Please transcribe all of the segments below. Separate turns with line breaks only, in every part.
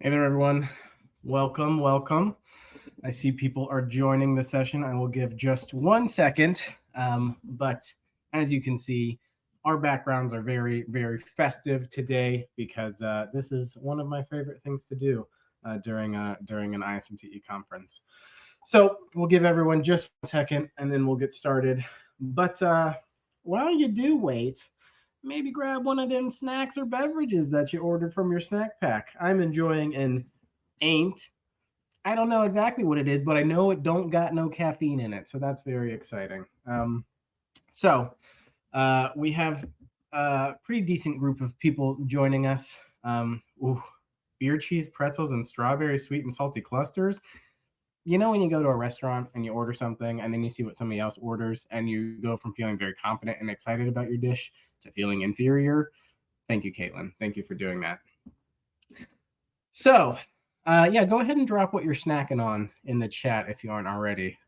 Hey there, everyone. Welcome, welcome. I see people are joining the session. I will give just 1 second. But as you can see, our backgrounds are very, very festive today because this is one of my favorite things to do during an ISMTE conference. So we'll give everyone just 1 second and then we'll get started. But while you do wait, maybe grab one of them snacks or beverages that you ordered from your snack pack. I'm enjoying an ain't. I don't know exactly what it is, but I know it don't got no caffeine in it, so that's very exciting. We have a pretty decent group of people joining us. Beer cheese, pretzels, and strawberry sweet and salty clusters. You know when you go to a restaurant and you order something and then you see what somebody else orders and you go from feeling very confident and excited about your dish to feeling inferior? Thank you, Caitlin. Thank you for doing that. So, yeah, go ahead and drop what you're snacking on in the chat if you aren't already,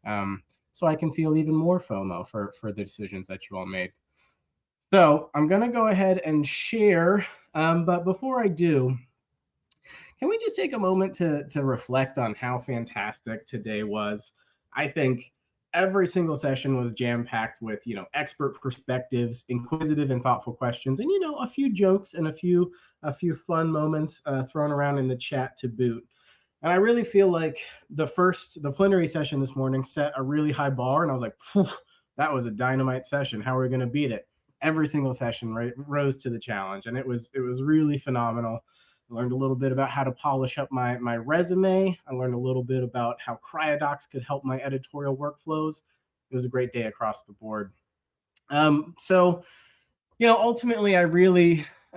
so I can feel even more FOMO for the decisions that you all made. So I'm going to go ahead and share, but before I do, can we just take a moment to reflect on how fantastic today was? I think every single session was jam-packed with, expert perspectives, inquisitive and thoughtful questions, and a few jokes and a few fun moments thrown around in the chat to boot. And I really feel like the plenary session this morning set a really high bar, and I was like, that was a dynamite session. How are we going to beat it? Every single session rose to the challenge, and it was really phenomenal. I learned a little bit about how to polish up my resume. I learned a little bit about how CryoDocs could help my editorial workflows. It was a great day across the board. Ultimately, I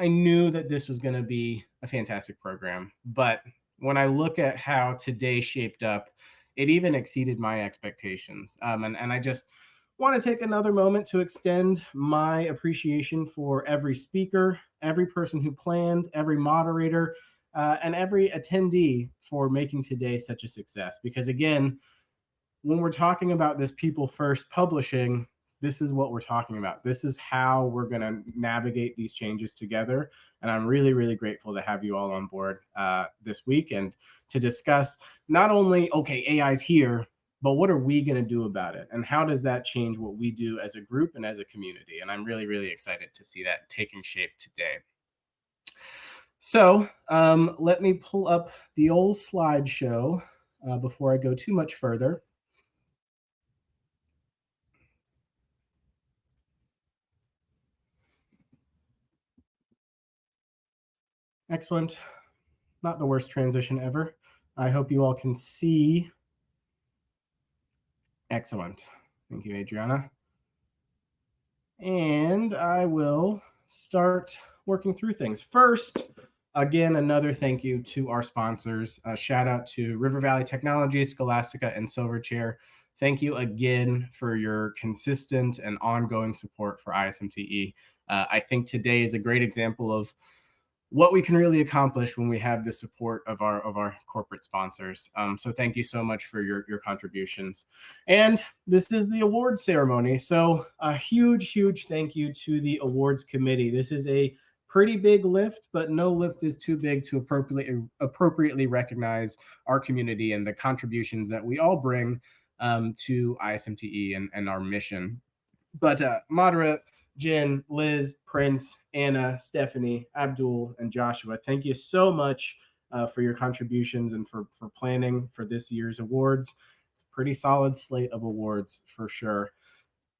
knew that this was going to be a fantastic program. But when I look at how today shaped up, it even exceeded my expectations. And I just want to take another moment to extend my appreciation for every speaker, every person who planned, every moderator, and every attendee for making today such a success. Because again, when we're talking about this people first publishing, this is what we're talking about. This is how we're going to navigate these changes together. And I'm really, really grateful to have you all on board this week and to discuss not only, okay, AI's here, but what are we going to do about it? And how does that change what we do as a group and as a community? And I'm really, really excited to see that taking shape today. So let me pull up the old slideshow before I go too much further. Excellent. Not the worst transition ever. I hope you all can see. Excellent. Thank you, Adriana. And I will start working through things. First, again, another thank you to our sponsors. A shout out to River Valley Technologies, Scholastica, and Silverchair. Thank you again for your consistent and ongoing support for ISMTE. I think today is a great example of what we can really accomplish when we have the support of our corporate sponsors. So thank you so much for your contributions. And this is the awards ceremony. So a huge thank you to the awards committee. This is a pretty big lift, but no lift is too big to appropriately recognize our community and the contributions that we all bring to ISMTE and our mission. But Madara, Jen, Liz, Prince, Anna, Stephanie, Abdul, and Joshua, thank you so much for your contributions and for planning for this year's awards. It's a pretty solid slate of awards for sure.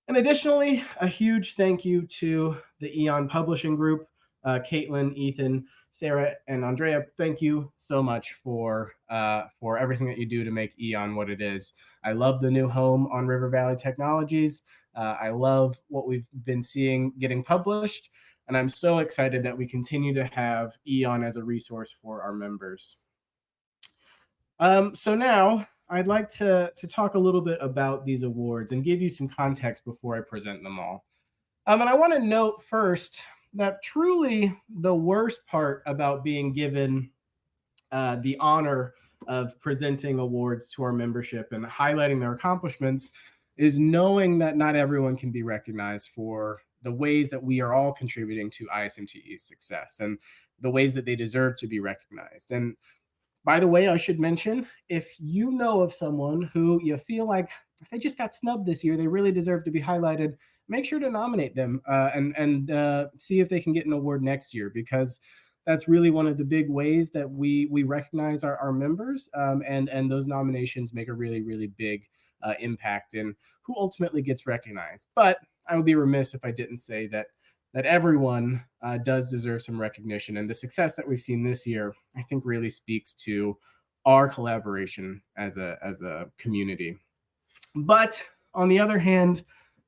And additionally, a huge thank you to the Eon Publishing Group, Caitlin, Ethan, Sarah, and Andrea. Thank you so much for everything that you do to make Eon what it is. I love the new home on River Valley Technologies. I love what we've been seeing getting published, and I'm so excited that we continue to have Eon as a resource for our members. So now I'd like to talk a little bit about these awards and give you some context before I present them all. And I want to note first that truly the worst part about being given the honor of presenting awards to our membership and highlighting their accomplishments is knowing that not everyone can be recognized for the ways that we are all contributing to ISMTE's success and the ways that they deserve to be recognized. And By the way, I should mention, if you know of someone who you feel like if they just got snubbed this year, they really deserve to be highlighted, make sure to nominate them and see if they can get an award next year, because that's really one of the big ways that we recognize our members, and those nominations make a really big impact in who ultimately gets recognized. But I would be remiss if I didn't say that everyone does deserve some recognition. And the success that we've seen this year, I think, really speaks to our collaboration as a community. But on the other hand,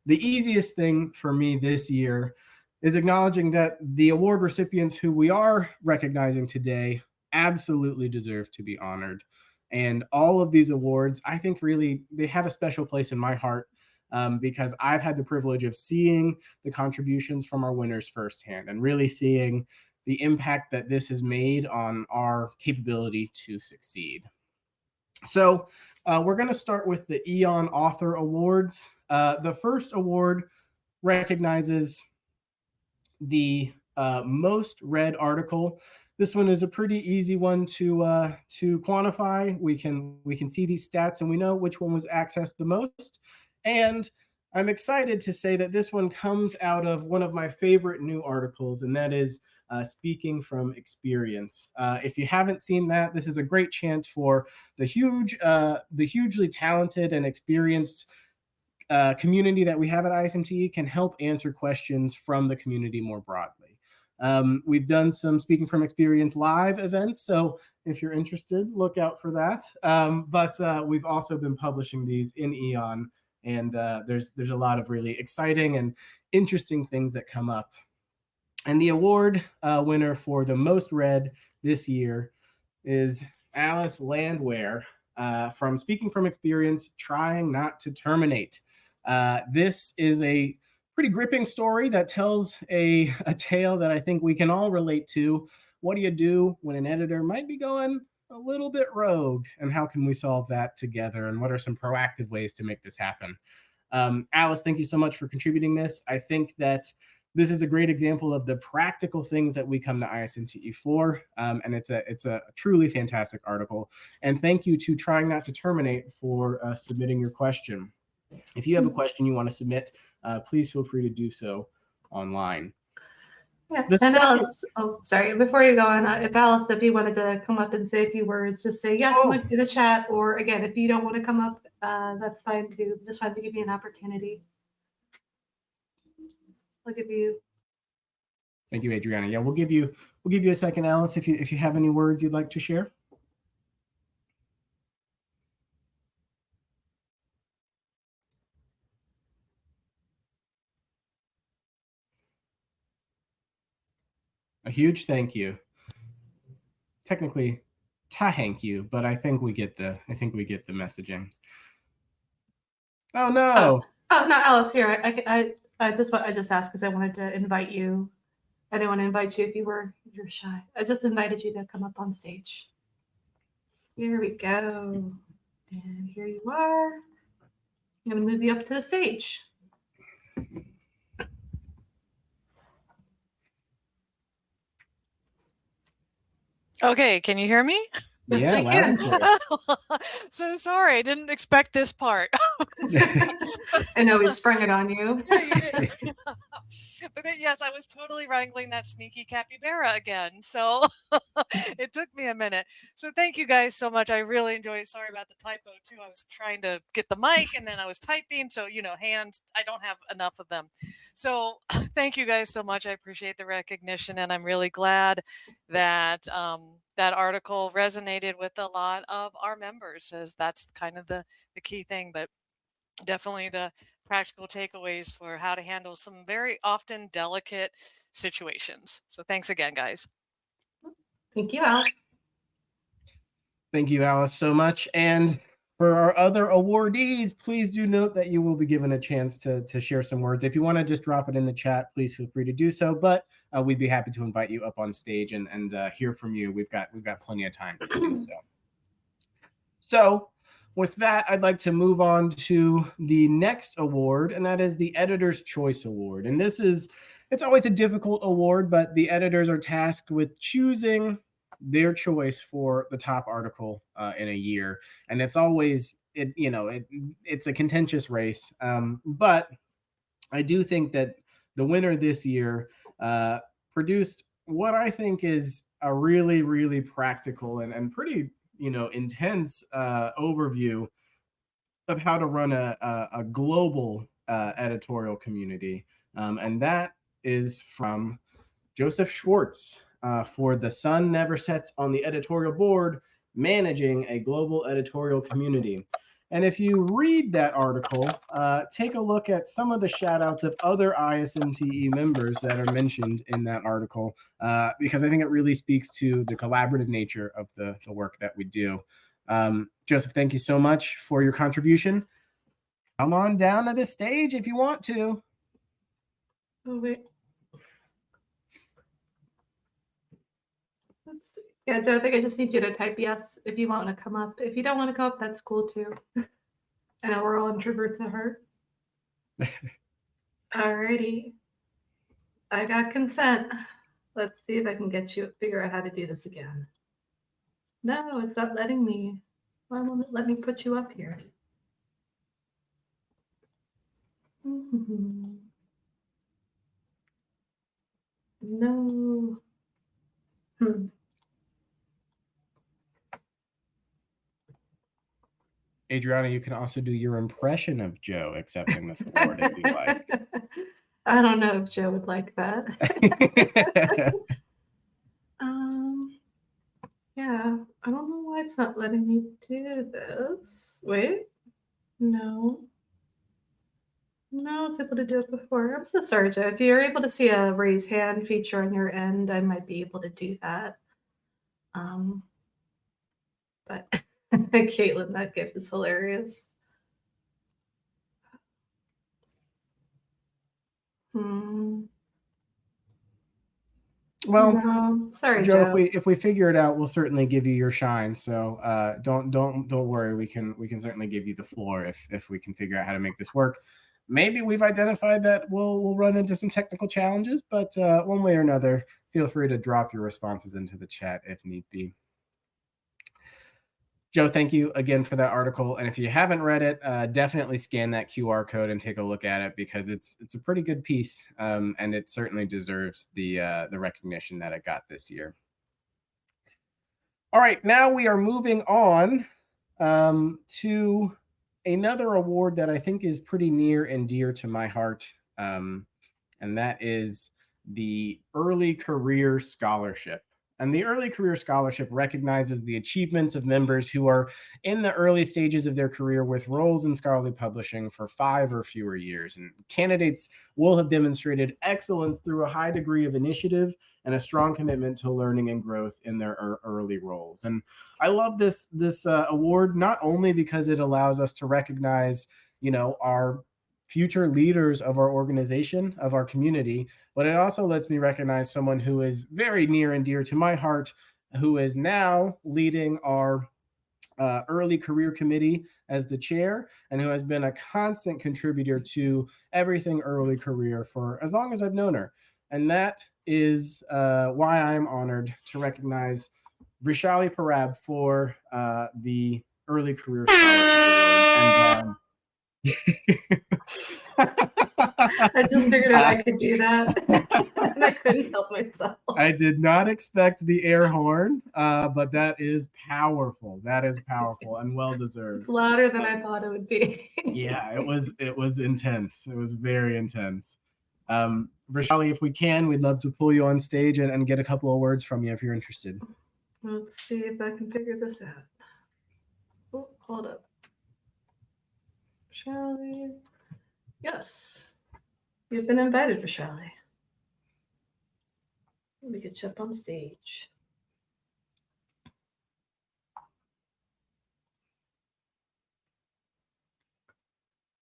the easiest thing for me this year is acknowledging that the award recipients who we are recognizing today absolutely deserve to be honored. And all of these awards, I think, really, they have a special place in my heart, because I've had the privilege of seeing the contributions from our winners firsthand and really seeing the impact that this has made on our capability to succeed. So we're going to start with the Eon Author Awards. The first award recognizes the most read article. This one is a pretty easy one to quantify. We can see these stats and we know which one was accessed the most. And I'm excited to say that this one comes out of one of my favorite new articles, and that is Speaking from Experience. If you haven't seen that, this is a great chance for the hugely talented and experienced community that we have at ISMTE can help answer questions from the community more broadly. We've done some Speaking from Experience live events, so if you're interested, look out for that. But we've also been publishing these in Eon, and there's a lot of really exciting and interesting things that come up. And the award winner for the most read this year is Alice Landwehr from Speaking from Experience, Trying Not to Terminate. This is a pretty gripping story that tells a tale that I think we can all relate to. What do you do when an editor might be going a little bit rogue, and how can we solve that together, and what are some proactive ways to make this happen? Alice, thank you so much for contributing this. I think that this is a great example of the practical things that we come to ISMTE for, and it's a truly fantastic article. And thank you to Trying Not to Terminate for submitting your question. If you have a question you want to submit, please feel free to do so online.
Yeah, and Alice, oh, sorry, before you go on, if you wanted to come up and say a few words, just say yes in the chat, or again, if you don't want to come up, that's fine too. Just wanted to give you an opportunity. I'll give you.
Thank you, Adriana. Yeah, we'll give you a second, Alice, if you have any words you'd like to share. A huge thank you. Technically, thank you, but I think we get the messaging. Oh no!
Oh no, Alice, here. I just asked because I wanted to invite you. I didn't want to invite you if you're shy. I just invited you to come up on stage. Here we go, and here you are. I'm gonna move you up to the stage.
Okay, can you hear me?
Yes, we can.
So sorry, I didn't expect this part.
I know we sprung it on you.
But then, yes, I was totally wrangling that sneaky capybara again. So it took me a minute. So thank you guys so much. I really enjoyed it. Sorry about the typo too. I was trying to get the mic and then I was typing. So, hands, I don't have enough of them. So thank you guys so much. I appreciate the recognition. And I'm really glad that that article resonated with a lot of our members, as that's kind of the key thing. But definitely the practical takeaways for how to handle some very often delicate situations. So thanks again, guys.
Thank you, Alice.
Thank you, Alice, so much. And for our other awardees, please do note that you will be given a chance to share some words. If you want to just drop it in the chat, please feel free to do so. But we'd be happy to invite you up on stage and hear from you. We've got plenty of time to do so. So with that, I'd like to move on to the next award, and that is the Editor's Choice Award. And it's always a difficult award, but the editors are tasked with choosing their choice for the top article in a year, and it's always it's a contentious race. But I do think that the winner this year produced what I think is a really, really practical and pretty, intense overview of how to run a global editorial community. And that is from Joseph Schwartz for The Sun Never Sets on the Editorial Board, Managing a Global Editorial Community. And if you read that article, take a look at some of the shout outs of other ISNTE members that are mentioned in that article, because I think it really speaks to the collaborative nature of the work that we do. Joseph, thank you so much for your contribution. Come on down to the stage if you want to.
Oh, wait. Let's see. Yeah, Joe, I think I just need you to type yes if you want to come up. If you don't want to come up, that's cool too. I know we're all introverts at heart. Alrighty. I got consent. Let's see if I can figure out how to do this again. No, it's not letting me. Why won't it let me put you up here? No.
Adriana, you can also do your impression of Joe accepting this award if you like.
I don't know if Joe would like that. Yeah, I don't know why it's not letting me do this. Wait, no. No, it's able to do it before. I'm so sorry, Joe. If you're able to see a raise hand feature on your end, I might be able to do that. But Caitlin, that gif is hilarious.
Well,
no. Sorry,
Joe,
Joe.
if we figure it out, we'll certainly give you your shine. So don't worry. We can certainly give you the floor if we can figure out how to make this work. Maybe we've identified that we'll run into some technical challenges, but one way or another, feel free to drop your responses into the chat if need be. Joe, thank you again for that article. And if you haven't read it, definitely scan that QR code and take a look at it, because it's a pretty good piece, and it certainly deserves the recognition that it got this year. All right, now we are moving on to another award that I think is pretty near and dear to my heart, and that is the Early Career Scholarship. And the Early Career Scholarship recognizes the achievements of members who are in the early stages of their career with roles in scholarly publishing for 5 or fewer years. And candidates will have demonstrated excellence through a high degree of initiative and a strong commitment to learning and growth in their early roles. And I love this award, not only because it allows us to recognize, our future leaders of our organization, of our community, but it also lets me recognize someone who is very near and dear to my heart, who is now leading our early career committee as the chair, and who has been a constant contributor to everything early career for as long as I've known her. And that is why I'm honored to recognize Vrishali Parab for the Early Career Scholarship Award.
I just figured out I could do that, and I couldn't help myself.
I did not expect the air horn, but that is powerful. That is powerful and well deserved.
Louder than I thought it would be.
Yeah, it was intense. It was very intense. Vrishali, if we can, we'd love to pull you on stage and get a couple of words from you if you're interested.
Let's see if I can figure this out. Oh, hold up. Vrishali. Yes. You've been invited, Vrishali. Let me get you up on stage.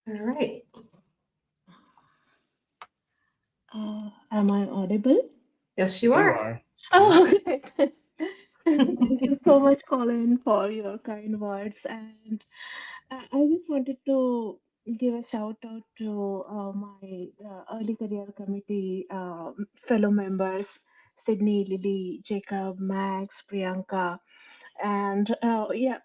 All right.
Am I audible?
Yes, you are.
Oh, okay. Thank you so much, Colin, for your kind words. And I just wanted to give a shout out to my early career committee fellow members, Sydney, Lily, Jacob, Max, Priyanka, and yeah,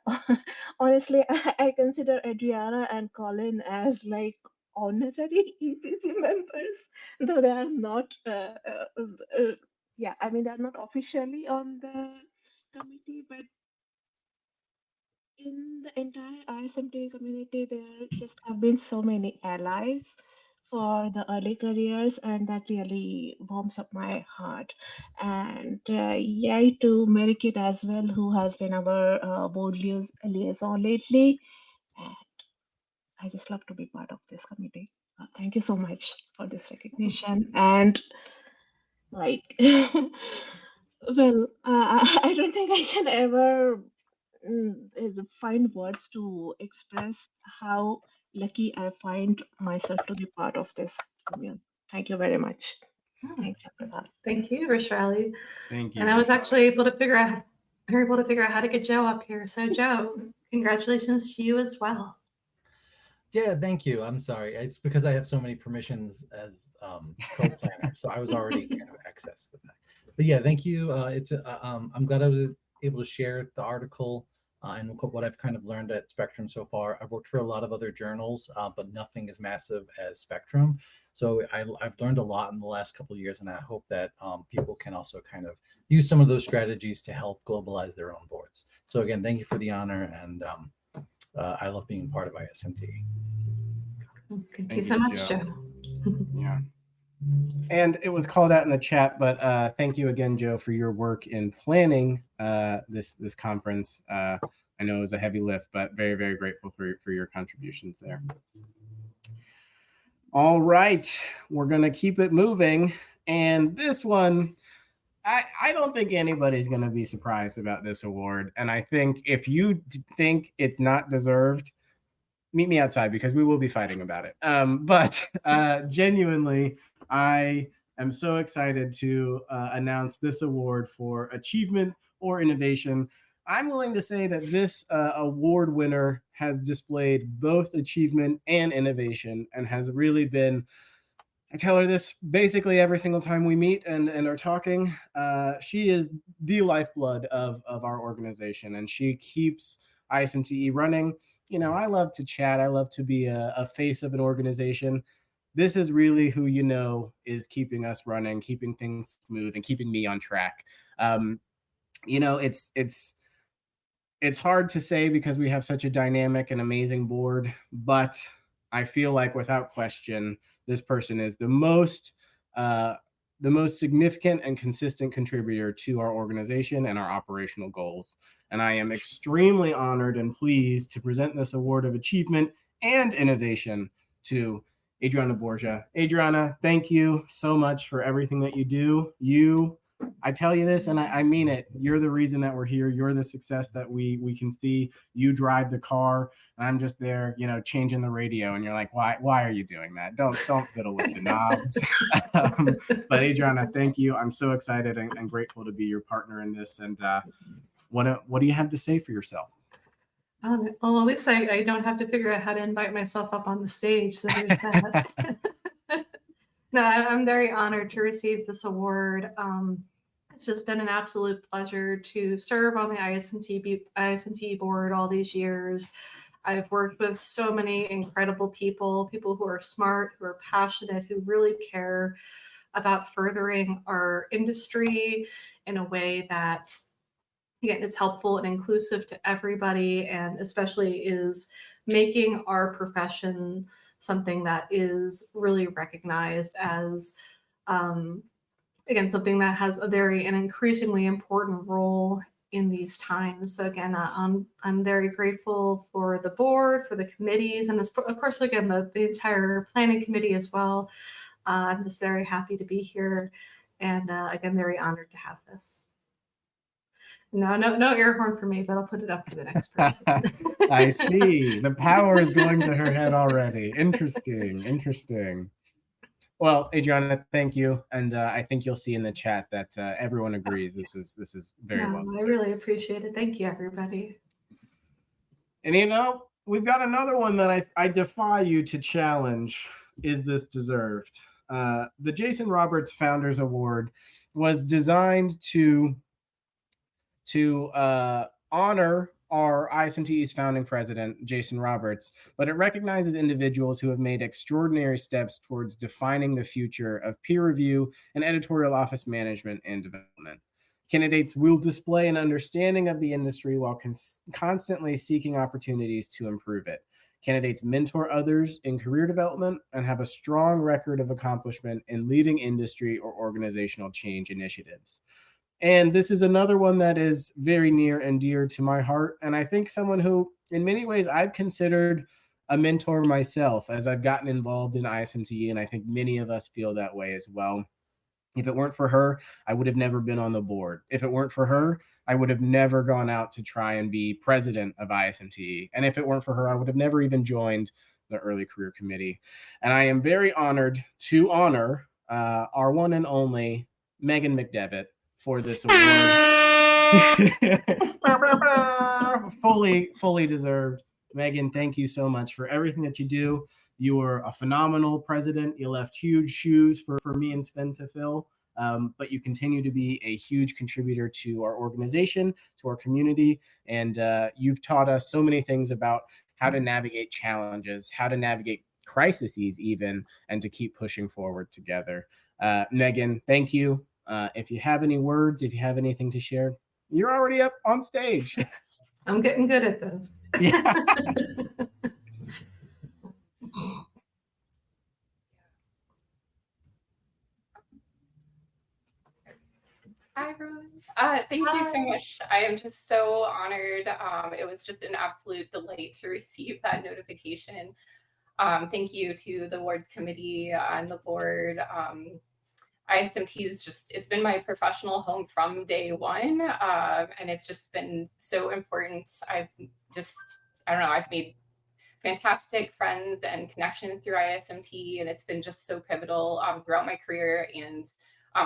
honestly, I consider Adriana and Colin as like honorary EPC members, though they are not. Yeah, I mean they're not officially on the committee, but in the entire RSMT community, there just have been so many allies for the early careers, and that really warms up my heart. And yay to Merikit as well, who has been our board liaison lately. And I just love to be part of this committee. Thank you so much for this recognition. And like, well, I don't think I can ever find words to express how lucky I find myself to be part of this commune. Thank you very much.
Oh,
Thanks, everyone.
thank you, Rishali.
Thank you.
And I was actually able to figure out how to get Joe up here. So Joe, congratulations to you as well.
Yeah, thank you. I'm sorry. It's because I have so many permissions as co-planner, so I was already kind of accessed to that. But yeah, thank you. I'm glad I was able to share the article and what I've kind of learned at Spectrum so far. I've worked for a lot of other journals, but nothing as massive as Spectrum. So I've learned a lot in the last couple of years, and I hope that people can also kind of use some of those strategies to help globalize their own boards. So again, thank you for the honor, and I love being part of ISMT.
Thank you so much, Joe.
Yeah. And it was called out in the chat, but thank you again, Joe, for your work in planning this conference. I know it was a heavy lift, but very, very grateful for your contributions there. All right, we're going to keep it moving. And this one, I don't think anybody's going to be surprised about this award. And I think if you think it's not deserved, meet me outside because we will be fighting about it. But genuinely, I am so excited to announce this award for achievement or innovation. I'm willing to say that this award winner has displayed both achievement and innovation and has really been, I tell her this basically every single time we meet and are talking. She is the lifeblood of our organization, and she keeps ISMTE running. You know, I love to chat. I love to be a face of an organization. This is really who you know is keeping us running, keeping things smooth, and keeping me on track. You know, it's hard to say because we have such a dynamic and amazing board, but I feel like without question, this person is the most significant and consistent contributor to our organization and our operational goals. And I am extremely honored and pleased to present this award of achievement and innovation to Adriana Borgia. Adriana, thank you so much for everything that you do. I tell you this, and I mean it. You're the reason that we're here. You're the success that we can see. You drive the car, and I'm just there, you know, changing the radio. And you're like, why are you doing that? Don't fiddle with the knobs. But Adriana, thank you. I'm so excited and grateful to be your partner in this. And what do you have to say for yourself?
Well, at least I don't have to figure out how to invite myself up on the stage. So there's that. No, I'm very honored to receive this award. It's just been an absolute pleasure to serve on the ISMT board all these years. I've worked with so many incredible people who are smart, who are passionate, who really care about furthering our industry in a way that, again, is helpful and inclusive to everybody, and especially is making our profession something that is really recognized as, again, something that has a very and increasingly important role in these times. So again, I'm very grateful for the board, for the committees, and of course, again, the entire planning committee as well. I'm just very happy to be here, and again, very honored to have this. No air horn for me, but I'll put it up for the next person.
I see. The power is going to her head already. Interesting. Well, Adriana, thank you, and I think you'll see in the chat that everyone agrees this is very well deserved.
I really appreciate it. Thank you, everybody.
And you know, we've got another one that I defy you to challenge. Is this deserved? The Jason Roberts Founders Award was designed to honor our ISMTE's founding president, Jason Roberts, but it recognizes individuals who have made extraordinary steps towards defining the future of peer review and editorial office management and development. Candidates will display an understanding of the industry while constantly seeking opportunities to improve it. Candidates mentor others in career development and have a strong record of accomplishment in leading industry or organizational change initiatives. And this is another one that is very near and dear to my heart. And I think someone who, in many ways, I've considered a mentor myself as I've gotten involved in ISMTE. And I think many of us feel that way as well. If it weren't for her, I would have never been on the board. If it weren't for her, I would have never gone out to try and be president of ISMTE. And if it weren't for her, I would have never even joined the early career committee. And I am very honored to honor our one and only Megan McDevitt for this award. fully deserved. Megan, thank you so much for everything that you do. You were a phenomenal president. You left huge shoes for me and Sven to fill, but you continue to be a huge contributor to our organization, to our community, and you've taught us so many things about how to navigate challenges, how to navigate crises even, and to keep pushing forward together. Megan, thank you. If you have any words, if you have anything to share, you're already up on stage.
I'm getting good at this.
Yeah.
Hi, everyone. Thank you so much. I am just so honored. It was just an absolute delight to receive that notification. Thank you to the awards committee and the board. ISMT is just, it's been my professional home from day one. And it's just been so important. I don't know, I've made fantastic friends and connections through ISMT, and it's been just so pivotal throughout my career and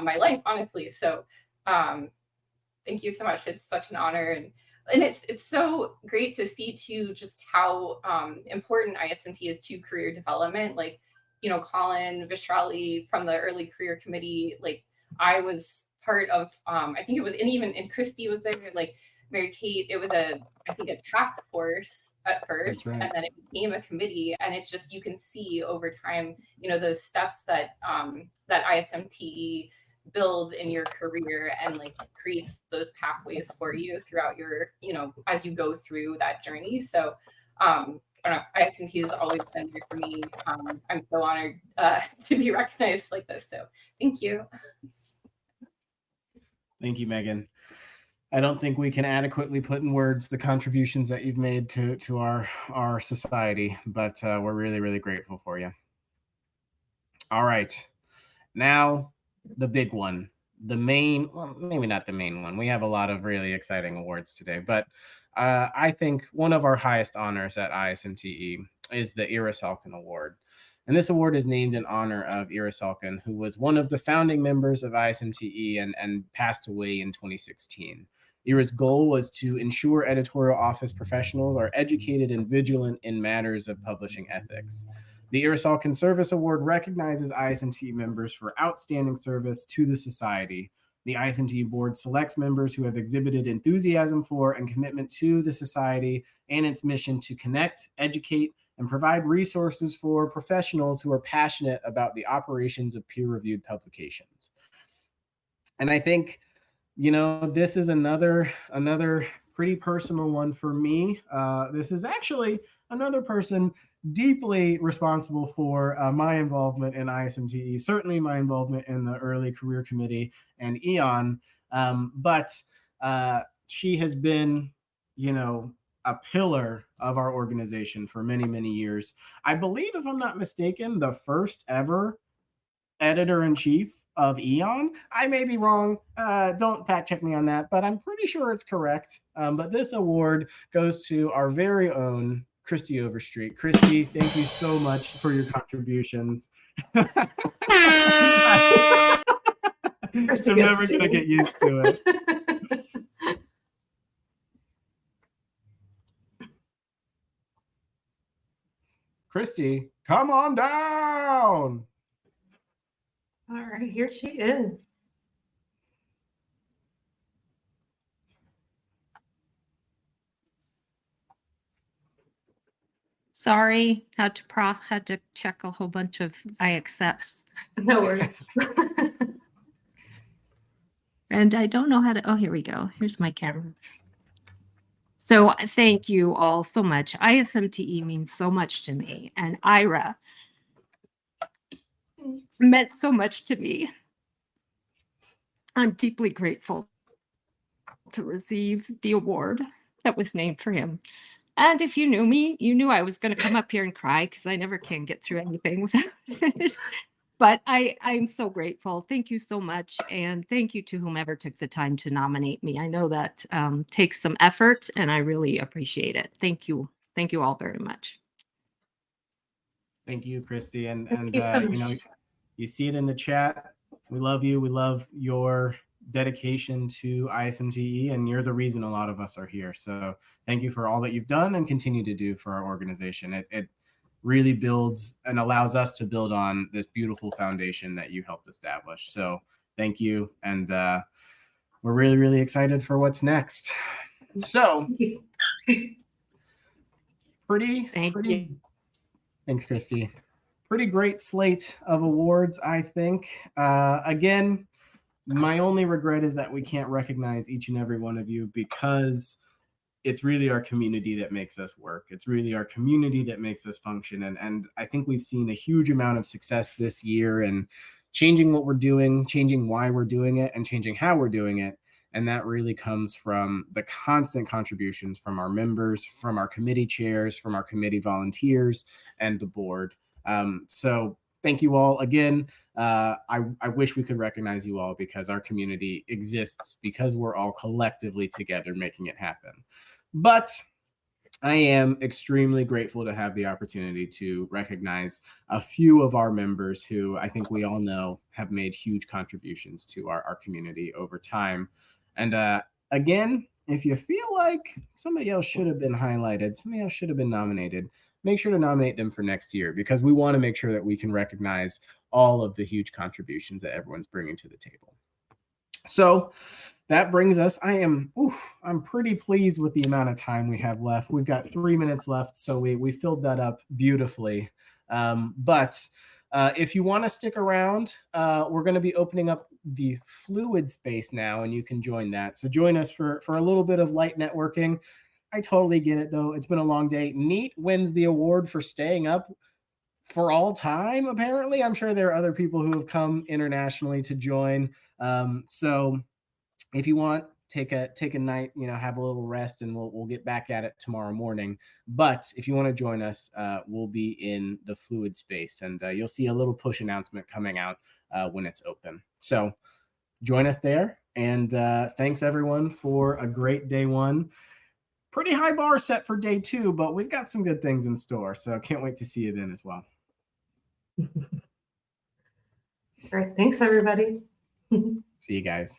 my life, honestly. So thank you so much. It's such an honor. And it's so great to see too, just how important ISMT is to career development. Like, you know, Colin Vishrali from the early career committee, like I was part of, I think it was, and Christy was there, like Mary Kate, it was I think a task force at first, right. And then it became a committee. And it's just, you can see over time, you know, those steps that, that ISMT builds in your career and like creates those pathways for you throughout your, you know, as you go through that journey. So, I don't know, ISMT has always been here for me. I'm so honored to be recognized like this. So thank you.
Thank you, Megan. I don't think we can adequately put in words the contributions that you've made to our society, but we're really, really grateful for you. All right. Now, the big one, the main, well, maybe not the main one. We have a lot of really exciting awards today, but I think one of our highest honors at ISMTE is the Ira Salkin Award. And this award is named in honor of Ira Salkin, who was one of the founding members of ISMTE and passed away in 2016. Ira's goal was to ensure editorial office professionals are educated and vigilant in matters of publishing ethics. The Ira Salkin Service Award recognizes ISMTE members for outstanding service to the society. The ISMTE board selects members who have exhibited enthusiasm for and commitment to the society and its mission to connect, educate, and provide resources for professionals who are passionate about the operations of peer-reviewed publications. And I think, you know, this is another pretty personal one for me. This is actually another person deeply responsible for my involvement in ISMTE, certainly my involvement in the early career committee and EON, but she has been, you know, a pillar of our organization for many, many years. I believe, if I'm not mistaken, the first ever editor-in-chief of EON. I may be wrong. Don't fact check me on that, but I'm pretty sure it's correct. But this award goes to our very own Christy Overstreet. Christy, thank you so much for your contributions. I'm never going to get used to it. Christy, come on down.
All right, here she is.
Sorry, had to check a whole bunch of I accepts.
No worries.
And I don't know how to, oh, here we go. Here's my camera. So thank you all so much. ISMTE means so much to me, and Ira meant so much to me. I'm deeply grateful to receive the award that was named for him. And if you knew me, you knew I was going to come up here and cry because I never can get through anything without it. But I'm so grateful. Thank you so much. And thank you to whomever took the time to nominate me. I know that takes some effort and I really appreciate it. Thank you. Thank you all very much.
Thank you, Christy. And
Thank you so
you know,
much.
you see it in the chat. We love you. We love your dedication to ISMTE, and you're the reason a lot of us are here. So thank you for all that you've done and continue to do for our organization. It really builds and allows us to build on this beautiful foundation that you helped establish. So thank you. And we're really, really excited for what's next. So
Thank you.
Thanks, Christy. Pretty great slate of awards, I think. Again, my only regret is that we can't recognize each and every one of you because it's really our community that makes us work. It's really our community that makes us function. And I think we've seen a huge amount of success this year in changing what we're doing, changing why we're doing it, and changing how we're doing it. And that really comes from the constant contributions from our members, from our committee chairs, from our committee volunteers, and the board. So thank you all again. I wish we could recognize you all because our community exists because we're all collectively together making it happen. But I am extremely grateful to have the opportunity to recognize a few of our members who I think we all know have made huge contributions to our community over time. And again, if you feel like somebody else should have been highlighted, somebody else should have been nominated, make sure to nominate them for next year because we want to make sure that we can recognize all of the huge contributions that everyone's bringing to the table. So that brings us, I'm pretty pleased with the amount of time we have left. We've got 3 minutes left, so we filled that up beautifully. But if you want to stick around, we're going to be opening up the fluid space now, and you can join that. So join us for a little bit of light networking. I totally get it, though. It's been a long day. Neat wins the award for staying up for all time, apparently. I'm sure there are other people who have come internationally to join. So if you want, take a night, have a little rest, and we'll get back at it tomorrow morning. But if you want to join us, we'll be in the fluid space, and you'll see a little push announcement coming out when it's open. So join us there, and thanks everyone for a great day one. Pretty high bar set for day two, but we've got some good things in store, so can't wait to see you then as well.
All right. Thanks, everybody.
See you guys.